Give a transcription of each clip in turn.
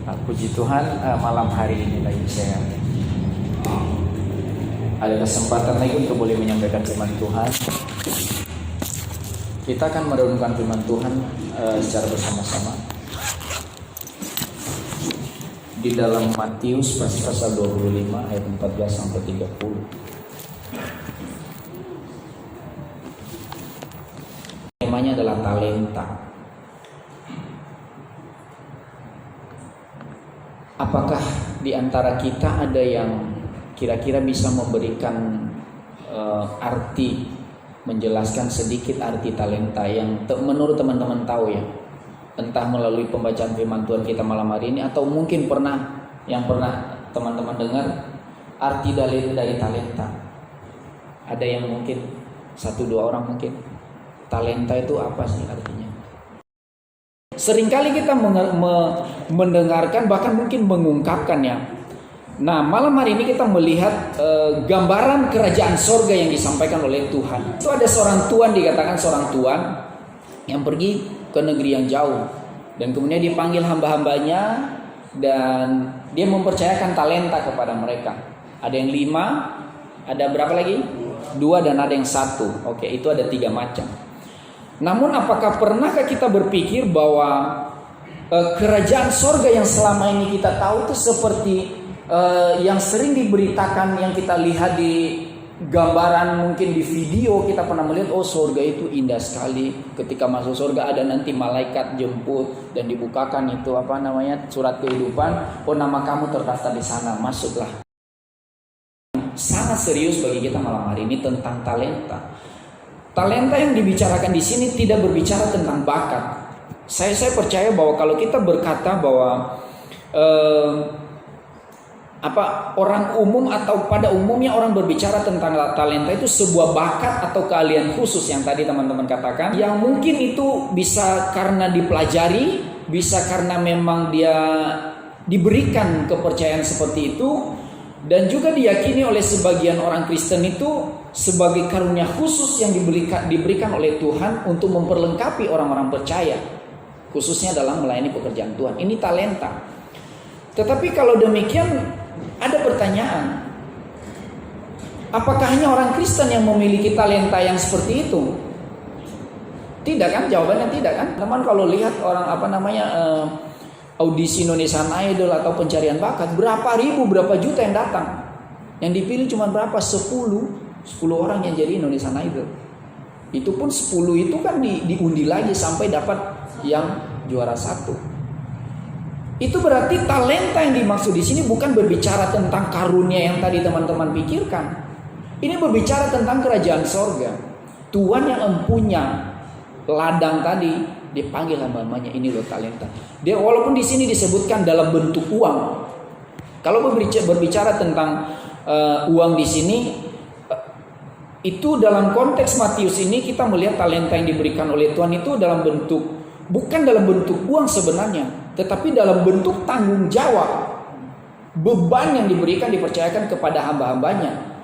Puji Tuhan, malam hari ini lagi saya ada kesempatan lagi untuk boleh menyampaikan firman Tuhan. Kita akan merenungkan firman Tuhan secara bersama-sama di dalam Matius pasal 25 ayat 14 sampai 30. Temanya adalah talenta. Apakah di antara kita ada yang kira-kira bisa memberikan arti, menjelaskan sedikit arti talenta yang menurut teman-teman tahu ya? Entah melalui pembacaan firman Tuhan kita malam hari ini, atau mungkin pernah teman-teman dengar arti dari talenta. Ada yang mungkin 1-2 orang mungkin. Talenta itu apa sih artinya? Seringkali kita mendengarkan, bahkan mungkin mengungkapkan ya. Nah, malam hari ini kita melihat gambaran kerajaan sorga yang disampaikan oleh Tuhan. Itu ada seorang tuan, dikatakan seorang tuan yang pergi ke negeri yang jauh, dan kemudian dipanggil hamba-hambanya, dan dia mempercayakan talenta kepada mereka. Ada yang 5, ada berapa lagi? 2, dan ada yang 1. Oke, itu ada 3 macam. Namun apakah pernahkah kita berpikir bahwa kerajaan sorga yang selama ini kita tahu itu seperti yang sering diberitakan, yang kita lihat di gambaran, mungkin di video kita pernah melihat, oh sorga itu indah sekali, ketika masuk sorga ada nanti malaikat jemput dan dibukakan itu surat kehidupan, oh nama kamu terdaftar di sana, masuklah. Sangat serius bagi kita malam hari ini tentang talenta. Talenta yang dibicarakan di sini tidak berbicara tentang bakat. Saya percaya bahwa kalau kita berkata bahwa orang umum atau pada umumnya orang berbicara tentang talenta itu sebuah bakat atau keahlian khusus yang tadi teman-teman katakan, yang mungkin itu bisa karena dipelajari, bisa karena memang dia diberikan kepercayaan seperti itu, dan juga diyakini oleh sebagian orang Kristen itu sebagai karunia khusus yang diberikan oleh Tuhan untuk memperlengkapi orang-orang percaya, khususnya dalam melayani pekerjaan Tuhan. Ini talenta. Tetapi kalau demikian, ada pertanyaan, apakah hanya orang Kristen yang memiliki talenta yang seperti itu? Tidak kan? Jawabannya tidak kan? Teman kalau lihat orang audisi Indonesian Idol atau pencarian bakat, berapa ribu, berapa juta yang datang, yang dipilih cuma berapa? 10 orang yang jadi Indonesian Idol. Itu pun 10 itu kan diundi lagi sampai dapat yang juara 1. Itu berarti talenta yang dimaksud di sini bukan berbicara tentang karunia yang tadi teman-teman pikirkan. Ini berbicara tentang kerajaan sorga. Tuhan yang empunya ladang tadi dipanggil hamba-hambanya, ini loh talenta. Dia walaupun di sini disebutkan dalam bentuk uang. Kalau berbicara tentang uang di sini, itu dalam konteks Matius ini kita melihat talenta yang diberikan oleh Tuhan itu dalam bentuk, bukan dalam bentuk uang sebenarnya, tetapi dalam bentuk tanggung jawab, beban yang dipercayakan kepada hamba-hambanya.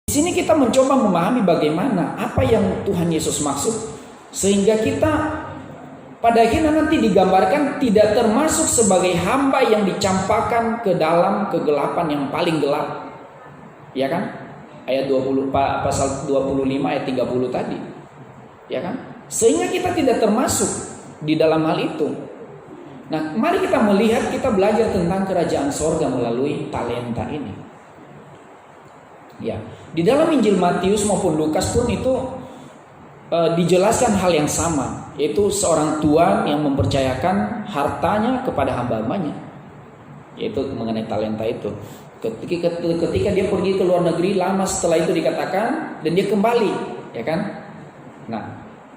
Di sini kita mencoba memahami bagaimana apa yang Tuhan Yesus maksud, sehingga kita pada akhirnya nanti digambarkan tidak termasuk sebagai hamba yang dicampakkan ke dalam kegelapan yang paling gelap. Ya kan? Ayat 20, pasal 25 ayat 30 tadi. Ya kan? Sehingga kita tidak termasuk di dalam hal itu. Nah, mari kita melihat, kita belajar tentang kerajaan sorga melalui talenta ini. Ya, di dalam Injil Matius maupun Lukas pun itu dijelaskan hal yang sama, yaitu seorang tuan yang mempercayakan hartanya kepada hamba-hambanya, yaitu mengenai talenta itu. Ketika dia pergi ke luar negeri, lama setelah itu dikatakan, dan dia kembali, ya kan? Nah,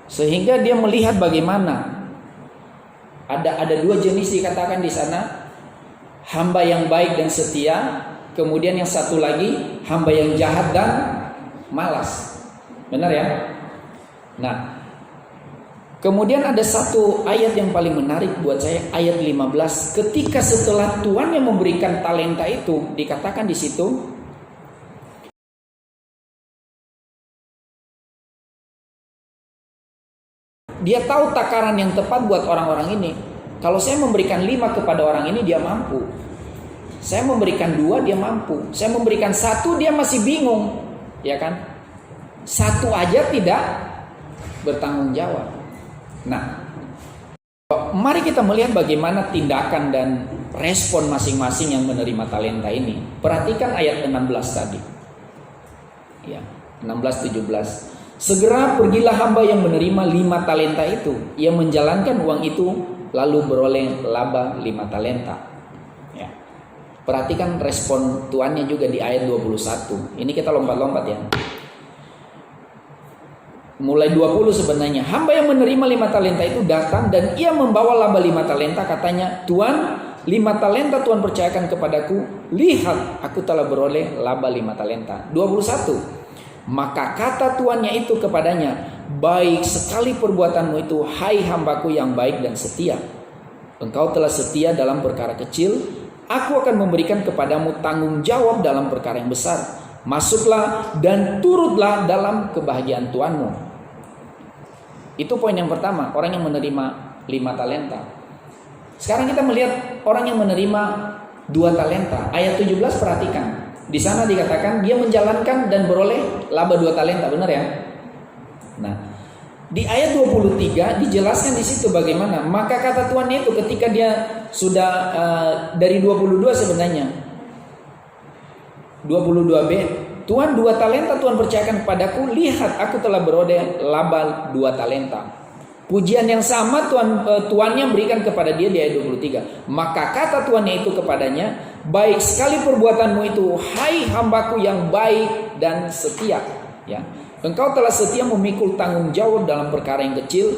sehingga dia melihat bagaimana ada 2 jenis dikatakan di sana, hamba yang baik dan setia, kemudian yang satu lagi hamba yang jahat dan malas. Benar ya? Nah, kemudian ada satu ayat yang paling menarik buat saya, ayat 15. Ketika setelah Tuhan yang memberikan talenta itu, dikatakan di situ, dia tahu takaran yang tepat buat orang-orang ini. Kalau saya memberikan 5 kepada orang ini, dia mampu. Saya memberikan 2, dia mampu. Saya memberikan 1, dia masih bingung, ya kan? 1 aja tidak bertanggung jawab. Nah, mari kita melihat bagaimana tindakan dan respon masing-masing yang menerima talenta ini. Perhatikan ayat 16 tadi. Ya, 16-17. Segera pergilah hamba yang menerima 5 talenta itu. Ia menjalankan uang itu lalu beroleh laba 5 talenta. Ya. Perhatikan respon tuannya juga di ayat 21. Ini kita lompat-lompat ya. Mulai 20 sebenarnya. Hamba yang menerima 5 talenta itu datang dan ia membawa laba 5 talenta. Katanya, Tuan, 5 talenta Tuhan percayakan kepadaku. Lihat, aku telah beroleh laba 5 talenta. 21. Maka kata tuannya itu kepadanya, baik sekali perbuatanmu itu, hai hambaku yang baik dan setia. Engkau telah setia dalam perkara kecil, aku akan memberikan kepadamu tanggung jawab dalam perkara yang besar. Masuklah dan turutlah dalam kebahagiaan tuanmu. Itu poin yang pertama, orang yang menerima 5 talenta. Sekarang kita melihat orang yang menerima 2 talenta. Ayat 17 perhatikan. Di sana dikatakan dia menjalankan dan beroleh laba 2 talenta, benar ya? Nah, di ayat 23 dijelaskan di situ bagaimana. Maka kata tuannya itu ketika dia sudah dari 22 sebenarnya. 22b, Tuan 2 talenta Tuhan percayakan kepadaku, lihat aku telah beroleh laba 2 talenta. Pujian yang sama tuannya berikan kepada dia di ayat 23. Maka kata tuannya itu kepadanya, baik sekali perbuatanmu itu, hai hambaku yang baik dan setia. Ya, engkau telah setia memikul tanggung jawab dalam perkara yang kecil.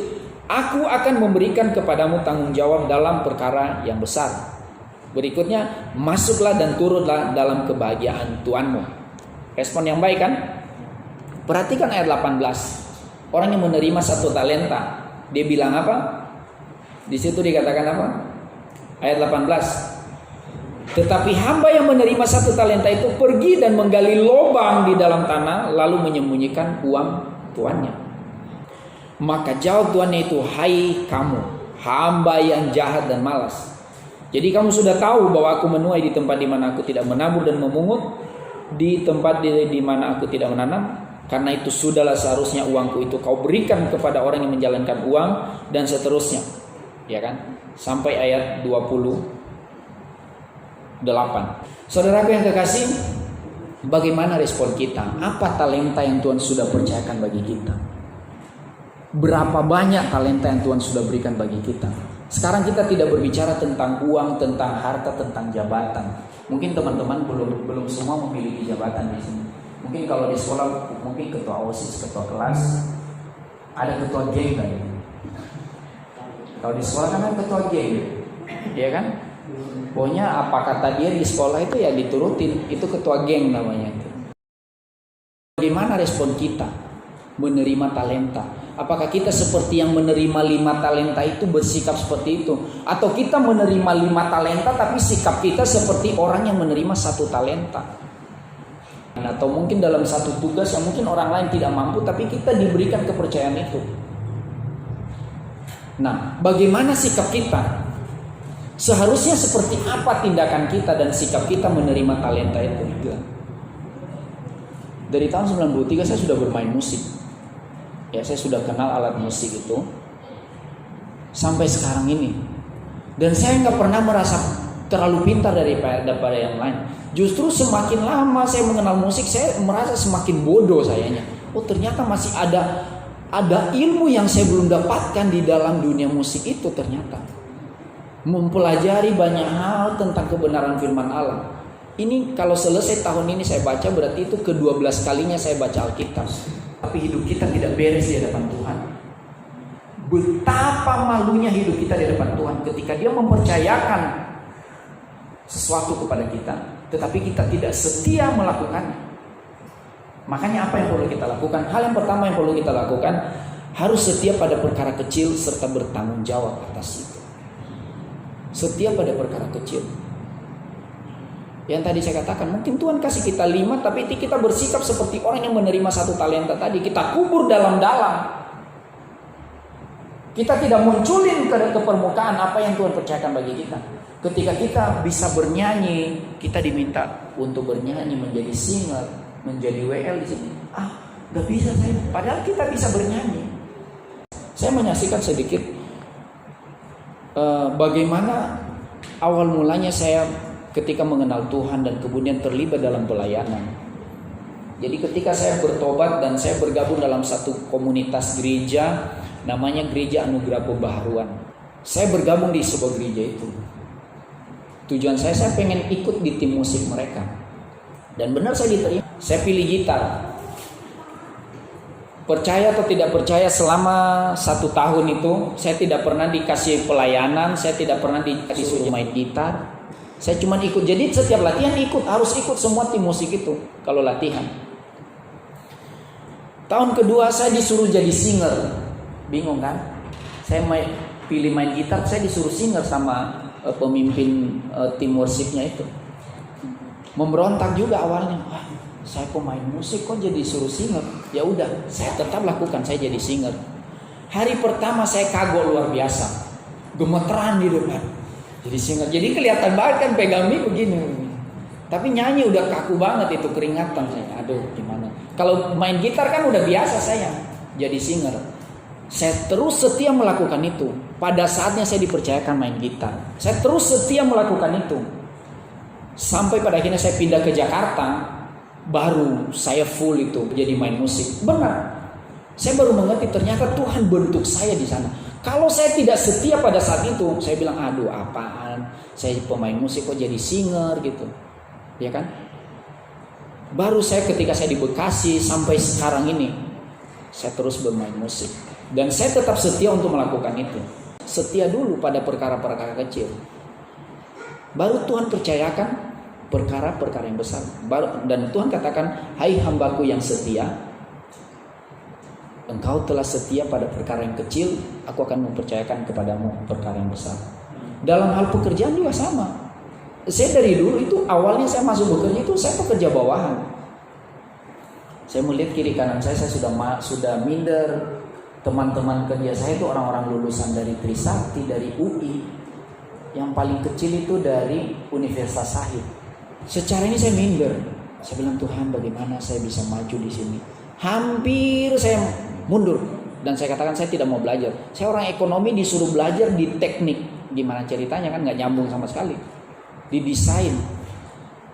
Aku akan memberikan kepadamu tanggung jawab dalam perkara yang besar. Berikutnya, masuklah dan turutlah dalam kebahagiaan tuanmu. Respon yang baik kan? Perhatikan ayat 18. Orang yang menerima 1 talenta, dia bilang apa? Di situ dikatakan apa? Ayat 18. Tetapi hamba yang menerima 1 talenta itu pergi dan menggali lubang di dalam tanah, lalu menyembunyikan uang tuannya. Maka jawab tuannya itu, hai kamu, hamba yang jahat dan malas. Jadi kamu sudah tahu bahwa aku menuai di tempat di mana aku tidak menabur dan memungut, di tempat di mana aku tidak menanam. Karena itu sudahlah seharusnya uangku itu kau berikan kepada orang yang menjalankan uang, dan seterusnya. Ya kan? Sampai ayat 28. Saudaraku yang kekasih, bagaimana respon kita? Apa talenta yang Tuhan sudah percayakan bagi kita? Berapa banyak talenta yang Tuhan sudah berikan bagi kita? Sekarang kita tidak berbicara tentang uang, tentang harta, tentang jabatan. Mungkin teman-teman belum semua memiliki jabatan di sini. Mungkin kalau di sekolah, mungkin ketua OSIS, ketua kelas, ada ketua geng kan? Kalau di sekolah kan ada ketua geng, ya kan? Pokoknya apa kata dia di sekolah itu ya diturutin. Itu ketua geng namanya itu. Bagaimana respon kita menerima talenta? Apakah kita seperti yang menerima 5 talenta itu bersikap seperti itu? Atau kita menerima 5 talenta tapi sikap kita seperti orang yang menerima 1 talenta? Atau mungkin dalam satu tugas yang mungkin orang lain tidak mampu, tapi kita diberikan kepercayaan itu. Nah, bagaimana sikap kita? Seharusnya seperti apa tindakan kita dan sikap kita menerima talenta itu? Dari tahun 93 saya sudah bermain musik. Ya, saya sudah kenal alat musik itu sampai sekarang ini. Dan saya nggak pernah merasa terlalu pintar daripada yang lain. Justru semakin lama saya mengenal musik, saya merasa semakin bodoh sayanya. Oh, ternyata masih ada ilmu yang saya belum dapatkan di dalam dunia musik itu ternyata. Mempelajari banyak hal tentang kebenaran firman Allah. Ini kalau selesai tahun ini saya baca, berarti itu ke-12 kalinya saya baca Alkitab. Tapi hidup kita tidak beres di hadapan Tuhan. Betapa malunya hidup kita di hadapan Tuhan ketika Dia mempercayakan sesuatu kepada kita, tetapi kita tidak setia melakukannya. Makanya apa yang perlu kita lakukan? Hal yang pertama yang perlu kita lakukan, harus setia pada perkara kecil serta bertanggung jawab atas itu. Setia pada perkara kecil. Yang tadi saya katakan, mungkin Tuhan kasih kita 5, tapi kita bersikap seperti orang yang menerima 1 talenta tadi. Kita kubur dalam-dalam. Kita tidak munculin ke permukaan apa yang Tuhan percayakan bagi kita. Ketika kita bisa bernyanyi, kita diminta untuk bernyanyi, menjadi singer, menjadi WL di sini. Gak bisa saya. Padahal kita bisa bernyanyi. Saya menyaksikan sedikit bagaimana awal mulanya saya ketika mengenal Tuhan dan kemudian terlibat dalam pelayanan. Jadi ketika saya bertobat dan saya bergabung dalam satu komunitas gereja, namanya Gereja Anugerah Pembaharuan. Saya bergabung di sebuah gereja itu. Tujuan saya pengen ikut di tim musik mereka. Dan benar saya diterima. Saya pilih gitar. Percaya atau tidak percaya, selama 1 tahun itu saya tidak pernah dikasih pelayanan, saya tidak pernah disuruh main gitar. Saya cuma ikut. Jadi setiap latihan harus ikut semua tim musik itu kalau latihan. Tahun kedua saya disuruh jadi singer. Bingung kan? Saya pilih main gitar, saya disuruh singer sama pemimpin tim worshipnya itu. Memberontak juga awalnya. Saya pemain musik kok jadi suruh singer. Ya udah, saya tetap lakukan, saya jadi singer. Hari pertama saya kagok luar biasa. Gemeteran di depan. Jadi singer. Jadi kelihatan banget kan pegang mic begini. Tapi nyanyi udah kaku banget, itu keringatan saya. Aduh, gimana? Kalau main gitar kan udah biasa saya jadi singer. Saya terus setia melakukan itu. Pada saatnya saya dipercayakan main gitar, saya terus setia melakukan itu. Sampai pada akhirnya saya pindah ke Jakarta, baru saya full itu jadi main musik. Benar. Saya baru mengerti ternyata Tuhan bentuk saya di sana. Kalau saya tidak setia pada saat itu, saya bilang aduh apaan? Saya pemain musik kok jadi singer gitu. Ya kan? Baru saya ketika saya di Bekasi sampai sekarang ini, saya terus bermain musik. Dan saya tetap setia untuk melakukan itu. Setia dulu pada perkara-perkara kecil. Baru Tuhan percayakan perkara-perkara yang besar. Dan Tuhan katakan, hai hambaku yang setia, engkau telah setia pada perkara yang kecil, aku akan mempercayakan kepadamu perkara yang besar. Dalam hal pekerjaan juga sama. Saya dari dulu itu awalnya saya masuk bekerja itu saya pekerja bawahan. Saya melihat kiri kanan saya sudah minder. Teman-teman kerja saya itu orang-orang lulusan dari Trisakti, dari UI. Yang paling kecil itu dari Universitas Sahid. Secara ini saya minder. Saya bilang Tuhan bagaimana saya bisa maju di sini. Hampir saya mundur dan saya katakan saya tidak mau belajar. Saya orang ekonomi disuruh belajar di teknik. Gimana ceritanya kan nggak nyambung sama sekali. Di desain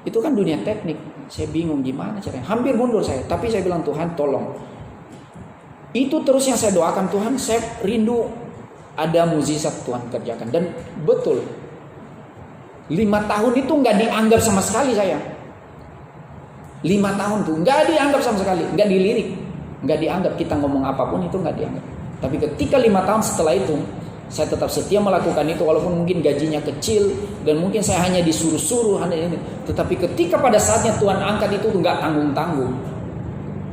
itu kan dunia teknik. Saya bingung gimana caranya. Hampir mundur saya. Tapi saya bilang Tuhan tolong. Itu terus yang saya doakan Tuhan. Saya rindu ada mukjizat Tuhan kerjakan. Dan betul 5 tahun itu nggak dianggap sama sekali saya. 5 tahun tuh nggak dianggap sama sekali. Nggak dilirik. Nggak dianggap. Kita ngomong apapun itu nggak dianggap. Tapi ketika 5 tahun setelah itu, saya tetap setia melakukan itu walaupun mungkin gajinya kecil dan mungkin saya hanya disuruh-suruh hanya ini. Tetapi ketika pada saatnya Tuhan angkat itu nggak tanggung-tanggung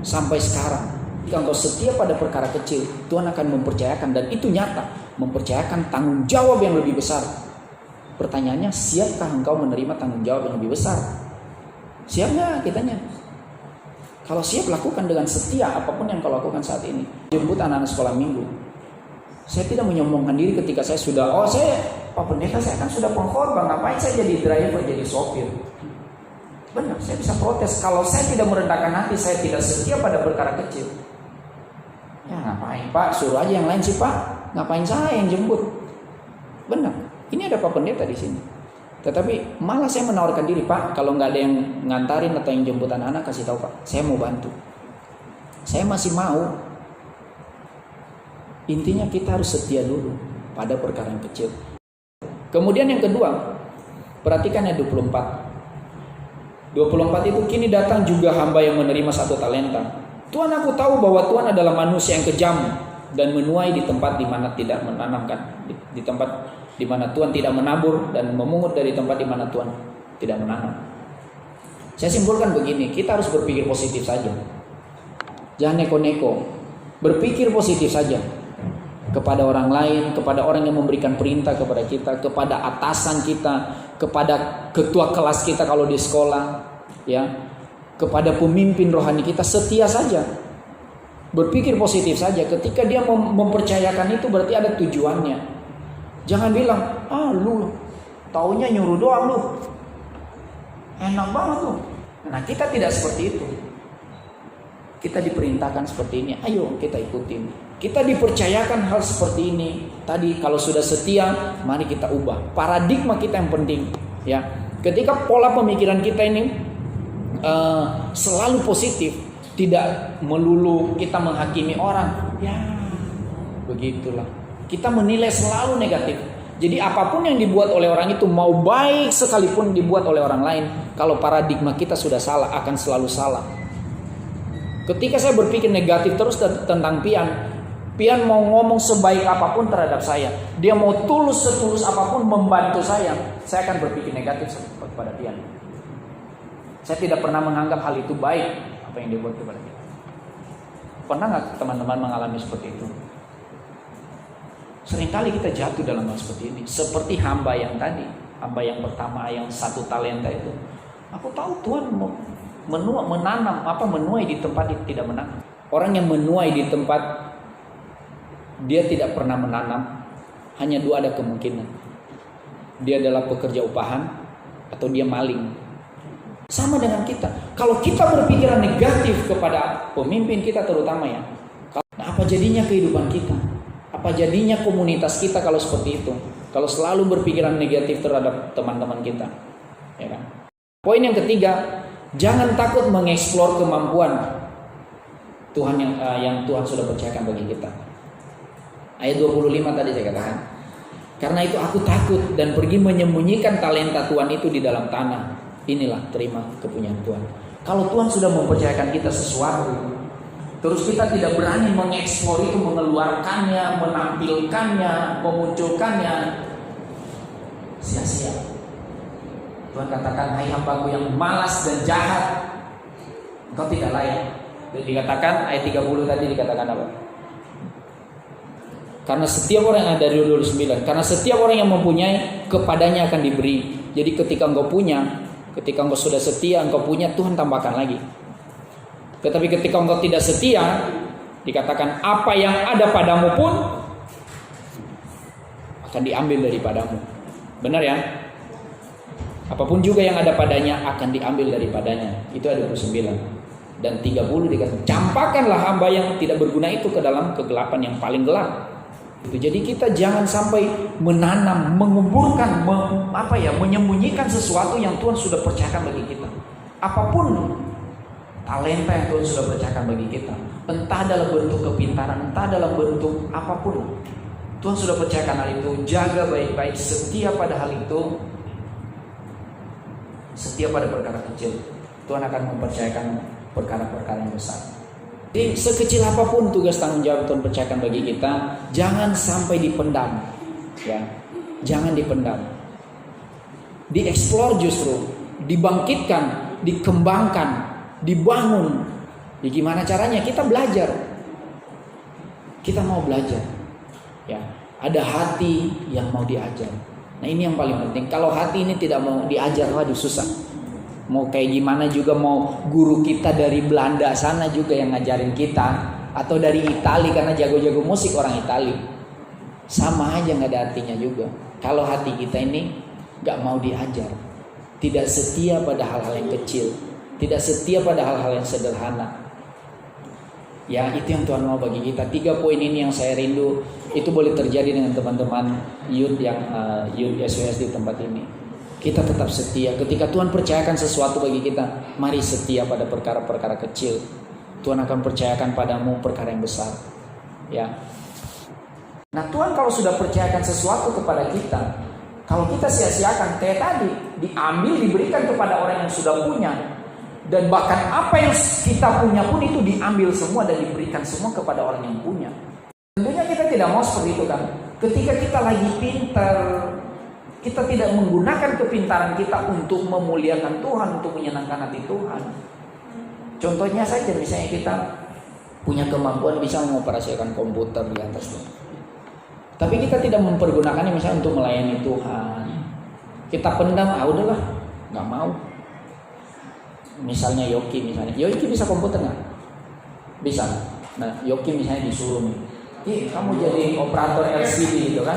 sampai sekarang. Jika engkau setia pada perkara kecil, Tuhan akan mempercayakan dan itu nyata, mempercayakan tanggung jawab yang lebih besar. Pertanyaannya, siapkah engkau menerima tanggung jawab yang lebih besar? Siap nggak kitanya? Kalau siap, lakukan dengan setia apapun yang kau lakukan saat ini. Jemput anak-anak sekolah minggu. Saya tidak menyombongkan diri ketika saya sudah, Pak Pendeta saya kan sudah pengkhotbah, ngapain saya jadi driver, jadi sopir? Benar, saya bisa protes. Kalau saya tidak merendahkan hati, saya tidak setia pada perkara kecil. Ya ngapain Pak, suruh aja yang lain sih Pak. Ngapain saya yang jemput? Benar, ini ada Pak Pendeta di sini. Tetapi malah saya menawarkan diri, Pak, kalau nggak ada yang ngantarin atau yang jemput anak-anak, kasih tahu Pak, saya mau bantu. Saya masih mau. Intinya kita harus setia dulu pada perkara yang kecil. Kemudian yang kedua, perhatikan ayat 24. 24 itu, kini datang juga hamba yang menerima 1 talenta. Tuhan, aku tahu bahwa Tuhan adalah manusia yang kejam dan menuai di tempat di mana tidak menanamkan, di tempat di mana Tuhan tidak menabur dan memungut dari tempat di mana Tuhan tidak menanam. Saya simpulkan begini, kita harus berpikir positif saja. Jangan neko-neko. Berpikir positif saja. Kepada orang lain, kepada orang yang memberikan perintah kepada kita, kepada atasan kita, kepada ketua kelas kita kalau di sekolah, ya, kepada pemimpin rohani kita, setia saja. Berpikir positif saja. Ketika dia mempercayakan itu berarti ada tujuannya. Jangan bilang, lu taunya nyuruh doang lu. Enak banget lu. Nah, kita tidak seperti itu. Kita diperintahkan seperti ini, ayo kita ikutin. Kita dipercayakan hal seperti ini. Tadi kalau sudah setia, mari kita ubah. Paradigma kita yang penting, ya. Ketika pola pemikiran kita ini selalu positif, tidak melulu kita menghakimi orang, ya begitulah. Kita menilai selalu negatif. Jadi apapun yang dibuat oleh orang itu, mau baik sekalipun dibuat oleh orang lain, kalau paradigma kita sudah salah, akan selalu salah. Ketika saya berpikir negatif terus tentang Pian mau ngomong sebaik apapun terhadap saya, dia mau setulus apapun membantu saya akan berpikir negatif kepada Pian. Saya tidak pernah menganggap hal itu baik apa yang dia buat kepada kita. Pernah nggak teman-teman mengalami seperti itu? Seringkali kita jatuh dalam hal seperti ini. Seperti hamba yang tadi, hamba yang pertama yang 1 talenta itu. Aku tahu Tuhan menuai di tempat yang tidak menanam. Orang yang menuai di tempat dia tidak pernah menanam, hanya 2 ada kemungkinan. Dia adalah pekerja upahan atau dia maling. Sama dengan kita. Kalau kita berpikiran negatif kepada pemimpin kita terutama ya, apa jadinya kehidupan kita? Apa jadinya komunitas kita kalau seperti itu? Kalau selalu berpikiran negatif terhadap teman-teman kita, ya kan? Poin yang ketiga, jangan takut mengeksplor kemampuan Tuhan yang Tuhan sudah percayakan bagi kita. Ayat 25 tadi saya katakan. Karena itu aku takut dan pergi menyembunyikan talenta Tuhan itu di dalam tanah. Inilah terima kepunyaan Tuhan. Kalau Tuhan sudah mempercayakan kita sesuatu, terus kita tidak berani mengeksplor itu, mengeluarkannya, menampilkannya, memunculkannya, sia-sia. Tuhan katakan, hai hambaku yang malas dan jahat, engkau tidak layak. Dan dikatakan ayat 30 tadi dikatakan apa? Karena setiap orang yang ada di 29, karena setiap orang yang mempunyai kepadanya akan diberi. Jadi ketika engkau punya, ketika engkau sudah setia, engkau punya, Tuhan tambahkan lagi. Tetapi ketika engkau tidak setia, dikatakan apa yang ada padamu pun akan diambil daripadamu. Benar ya? Apapun juga yang ada padanya akan diambil daripadanya. Itu ada 29. Dan 30 dikatakan, campakkanlah hamba yang tidak berguna itu ke dalam kegelapan yang paling gelap. Jadi kita jangan sampai menanam, menguburkan, menyembunyikan sesuatu yang Tuhan sudah percayakan bagi kita. Apapun talenta yang Tuhan sudah percayakan bagi kita, entah dalam bentuk kepintaran, entah dalam bentuk apapun, Tuhan sudah percayakan hal itu. Jaga baik-baik, setia pada hal itu, setia pada perkara kecil. Tuhan akan mempercayakan perkara-perkara yang besar. Jadi sekecil apapun tugas tanggung jawab Tuhan percayakan bagi kita, jangan sampai dipendam, ya, jangan dipendam, dieksplor justru, dibangkitkan, dikembangkan, dibangun. Ya, gimana caranya? Kita belajar, kita mau belajar, ya, ada hati yang mau diajar. Nah ini yang paling penting. Kalau hati ini tidak mau diajar, waduh susah. Mau kayak gimana juga, mau guru kita dari Belanda sana juga yang ngajarin kita, atau dari Itali karena jago-jago musik orang Itali, sama aja nggak ada artinya juga. Kalau hati kita ini nggak mau diajar, tidak setia pada hal-hal yang kecil, tidak setia pada hal-hal yang sederhana. Ya itu yang Tuhan mau bagi kita. 3 poin ini yang saya rindu itu boleh terjadi dengan teman-teman youth yang youth SOS di tempat ini. Kita tetap setia. Ketika Tuhan percayakan sesuatu bagi kita, mari setia pada perkara-perkara kecil. Tuhan akan percayakan padamu perkara yang besar. Ya. Nah Tuhan kalau sudah percayakan sesuatu kepada kita, kalau kita sia-siakan kayak tadi, diambil, diberikan kepada orang yang sudah punya, dan bahkan apa yang kita punya pun itu diambil semua dan diberikan semua kepada orang yang punya. Tentunya kita tidak mau seperti itu kan. Ketika kita lagi pintar, kita tidak menggunakan kepintaran kita untuk memuliakan Tuhan, untuk menyenangkan hati Tuhan. Contohnya saja, misalnya kita punya kemampuan bisa mengoperasikan komputer di atas Tuhan, tapi kita tidak mempergunakannya misalnya untuk melayani Tuhan. Kita pendam, udahlah, nggak mau. Misalnya Yoki bisa komputer nggak? Bisa. Nah, Yoki misalnya disuruh nih, kamu jadi operator LCD gitu kan?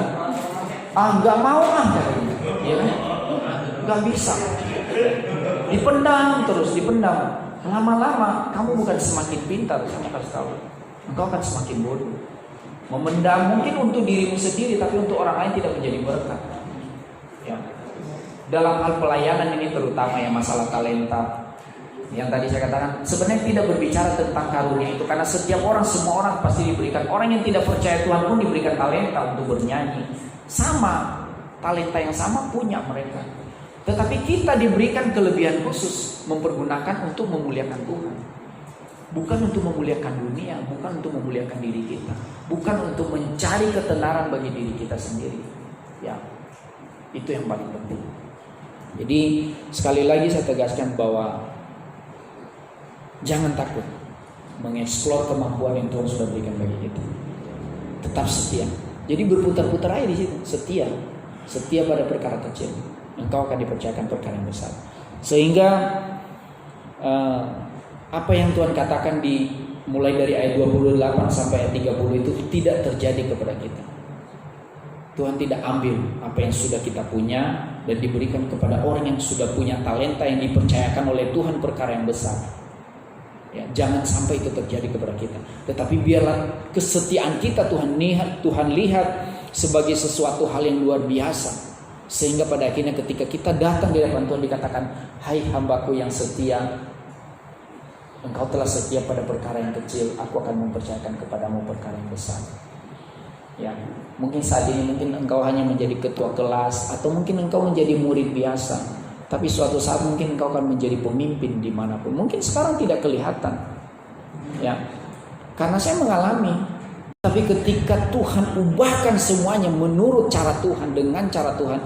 Nggak mau katanya, ya kan? Nggak bisa. Dipendam terus, dipendam. Lama-lama kamu bukan semakin pintar, saya kasih tahu. Engkau akan semakin bodoh. Memendam mungkin untuk dirimu sendiri, tapi untuk orang lain tidak menjadi berkat. Ya. Dalam hal pelayanan ini terutama yang masalah talenta, yang tadi saya katakan sebenarnya tidak berbicara tentang karunia itu, karena setiap orang, semua orang pasti diberikan. Orang yang tidak percaya Tuhan pun diberikan talenta untuk bernyanyi, sama talenta yang sama punya mereka. Tetapi kita diberikan kelebihan khusus, mempergunakan untuk memuliakan Tuhan, bukan untuk memuliakan dunia, bukan untuk memuliakan diri kita, bukan untuk mencari ketenaran bagi diri kita sendiri. Ya, itu yang paling penting. Jadi sekali lagi saya tegaskan bahwa jangan takut mengeksplor kemampuan yang Tuhan sudah berikan bagi kita. Tetap setia. Jadi berputar-putar aja di situ. Setia pada perkara kecil. Engkau akan dipercayakan perkara yang besar. Sehingga apa yang Tuhan katakan di mulai dari ayat 28 sampai ayat 30 itu tidak terjadi kepada kita. Tuhan tidak ambil apa yang sudah kita punya dan diberikan kepada orang yang sudah punya talenta yang dipercayakan oleh Tuhan perkara yang besar. Ya, jangan sampai itu terjadi kepada kita. Tetapi biarlah kesetiaan kita Tuhan lihat sebagai sesuatu hal yang luar biasa. Sehingga pada akhirnya ketika kita datang di hadapan Tuhan dikatakan, hai hambaku yang setia, engkau telah setia pada perkara yang kecil, aku akan mempercayakan kepadamu perkara yang besar. Ya, mungkin saat ini mungkin engkau hanya menjadi ketua kelas, atau mungkin engkau menjadi murid biasa, tapi suatu saat mungkin engkau akan menjadi pemimpin dimanapun. Mungkin sekarang tidak kelihatan, ya, karena saya mengalami. Tapi ketika Tuhan ubahkan semuanya menurut cara Tuhan, dengan cara Tuhan,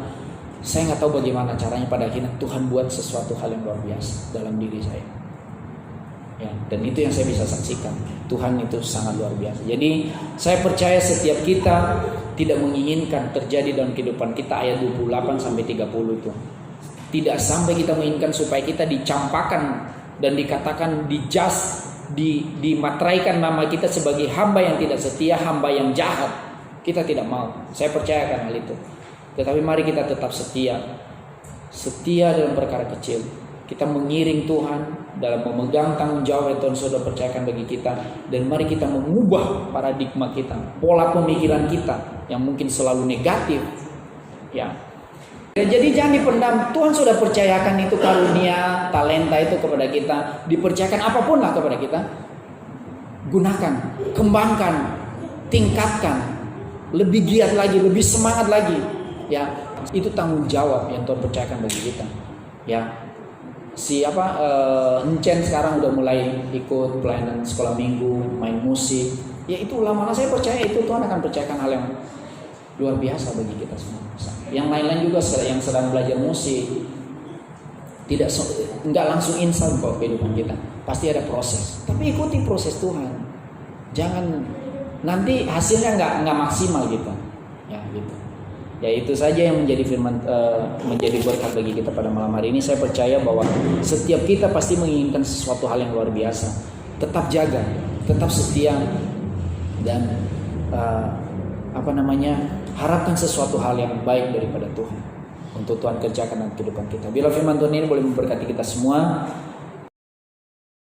saya nggak tahu bagaimana caranya, pada akhirnya Tuhan buat sesuatu hal yang luar biasa dalam diri saya. Ya, dan itu yang saya bisa saksikan. Tuhan itu sangat luar biasa. Jadi saya percaya setiap kita tidak menginginkan terjadi dalam kehidupan kita ayat 28 sampai 30 itu. Tidak sampai kita menginginkan supaya kita dicampakkan dan dikatakan dimateraikan nama kita sebagai hamba yang tidak setia, hamba yang jahat. Kita tidak mau. Saya percayakan hal itu. Tetapi mari kita tetap setia dalam perkara kecil. Kita mengiring Tuhan dalam memegang tanggung jawab yang Tuhan sudah percayakan bagi kita. Dan mari kita mengubah paradigma kita, pola pemikiran kita yang mungkin selalu negatif. Ya. Jadi jangan dipendam. Tuhan sudah percayakan itu karunia, talenta itu kepada kita. Dipercayakan apapun lah kepada kita. Gunakan, kembangkan, tingkatkan, lebih giat lagi, lebih semangat lagi. Ya, itu tanggung jawab yang Tuhan percayakan bagi kita. Ya, Encen sekarang udah mulai ikut pelayanan sekolah minggu, main musik. Ya itu lama-lama saya percaya itu Tuhan akan percayakan hal yang luar biasa bagi kita semua. Yang lain-lain juga yang sedang belajar musik, enggak langsung instan kok kehidupan kita. Pasti ada proses. Tapi ikuti proses Tuhan. Jangan nanti hasilnya enggak maksimal gitu. Ya gitu. Ya itu saja yang menjadi firman menjadi berkat bagi kita pada malam hari ini. Saya percaya bahwa setiap kita pasti menginginkan sesuatu hal yang luar biasa. Tetap jaga, tetap setia dan harapkan sesuatu hal yang baik daripada Tuhan untuk Tuhan kerjakan dalam kehidupan kita. Bila firman Tuhan ini boleh memberkati kita semua.